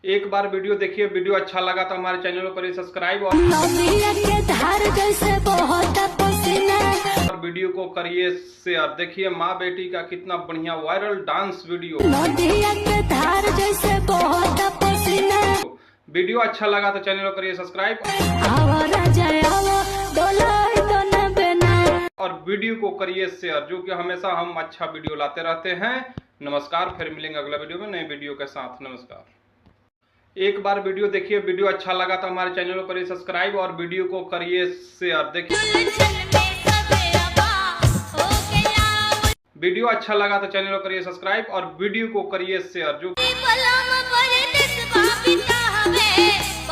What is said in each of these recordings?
एक बार वीडियो देखिए, वीडियो अच्छा लगा तो हमारे चैनल को करिए सब्सक्राइब और वीडियो को करिए शेयर। देखिए माँ बेटी का कितना बढ़िया वायरल डांस वीडियो। वीडियो अच्छा लगा तो चैनल को करिए सब्सक्राइब और वीडियो को करिए शेयर, जो कि हमेशा हम अच्छा वीडियो लाते रहते हैं। नमस्कार, फिर मिलेंगे अगला वीडियो में नए वीडियो के साथ। नमस्कार। एक बार वीडियो देखिए, वीडियो अच्छा लगा तो हमारे चैनल को करिए सब्सक्राइब और वीडियो को करिए शेयर। देखिए वीडियो अच्छा लगा तो चैनल को करिए सब्सक्राइब और वीडियो को करिए शेयर, जो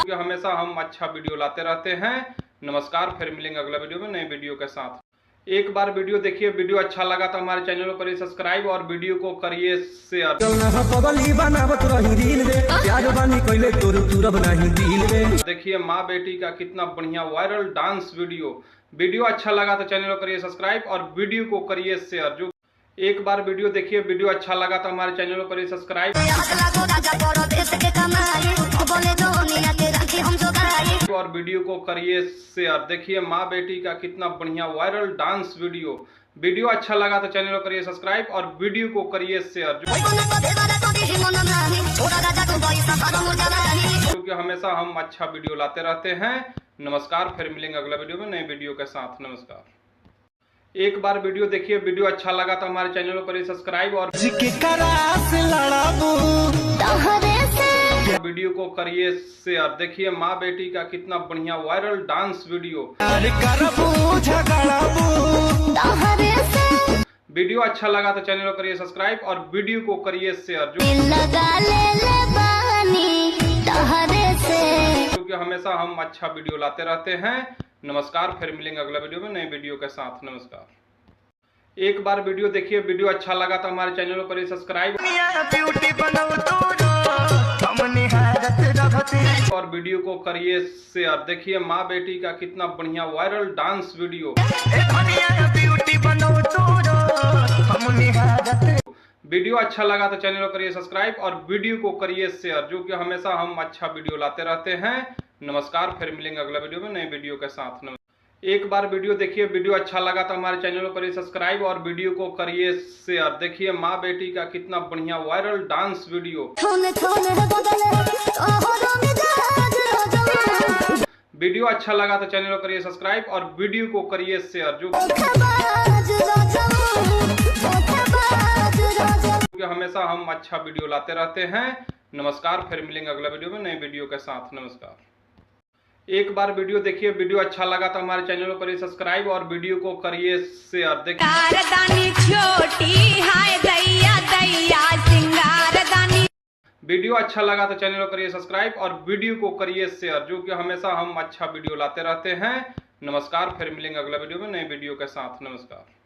कि हमेशा हम अच्छा वीडियो लाते रहते हैं। नमस्कार, फिर मिलेंगे अगला वीडियो में नए वीडियो के साथ। एक बार वीडियो देखिए, वीडियो अच्छा लगा तो हमारे चैनल को करिए सब्सक्राइब और वीडियो को करिए शेयर। देखिए माँ बेटी का कितना बढ़िया वायरल डांस वीडियो। वीडियो अच्छा लगा तो चैनल को करिए सब्सक्राइब और वीडियो को करिए शेयर। जो एक बार वीडियो देखिए, वीडियो अच्छा लगा तो हमारे चैनल को करिए सब्सक्राइब और वीडियो को करिए शेयर। देखिए माँ बेटी का कितना बढ़िया वायरल डांस वीडियो। वीडियो अच्छा लगा तो चैनल को करिए सब्सक्राइब और वीडियो को करिए शेयर, क्योंकि हमेशा हम अच्छा वीडियो लाते रहते हैं। नमस्कार, फिर मिलेंगे अगला वीडियो में नए वीडियो के साथ। नमस्कार। एक बार वीडियो देखिए, वीडियो अच्छा लगा तो हमारे चैनल को करिए सब्सक्राइब और वीडियो को करिए शेयर। देखिए माँ बेटी का कितना बढ़िया वायरल डांस वीडियो। वीडियो अच्छा लगा तो चैनल को करिए सब्सक्राइब और वीडियो को करिए शेयर, क्योंकि हमेशा हम अच्छा वीडियो लाते रहते हैं। नमस्कार, फिर मिलेंगे अगला वीडियो में नए वीडियो के साथ। नमस्कार। एक बार वीडियो देखिए, वीडियो अच्छा लगा तो हमारे चैनल को करिए सब्सक्राइब और वीडियो को करिए शेयर। देखिए माँ बेटी का कितना बढ़िया वायरल डांस वीडियो। वीडियो अच्छा लगा तो चैनल को करिए सब्सक्राइब और वीडियो को करिए शेयर, जो कि हमेशा हम अच्छा वीडियो लाते रहते हैं। नमस्कार, फिर मिलेंगे अगला वीडियो में नए वीडियो के साथ। एक बार वीडियो देखिए, वीडियो अच्छा लगा तो हमारे चैनल को करिए सब्सक्राइब और वीडियो को करिए शेयर। देखिए माँ बेटी का कितना बढ़िया वायरल डांस वीडियो। वीडियो अच्छा लगा तो चैनल को करिए सब्सक्राइब और वीडियो को करिए शेयर, जो कि हमेशा हम अच्छा वीडियो लाते रहते हैं। नमस्कार, फिर मिलेंगे अगला वीडियो में नए वीडियो के साथ। नमस्कार। एक बार वीडियो देखिए, वीडियो अच्छा लगा तो हमारे चैनल को करिए सब्सक्राइब और वीडियो को करिए शेयर। देखिए वीडियो अच्छा लगा तो चैनल को करिए सब्सक्राइब और वीडियो को करिए शेयर, जो कि हमेशा हम अच्छा वीडियो लाते रहते हैं। नमस्कार, फिर मिलेंगे अगला वीडियो में नए वीडियो के साथ। नमस्कार।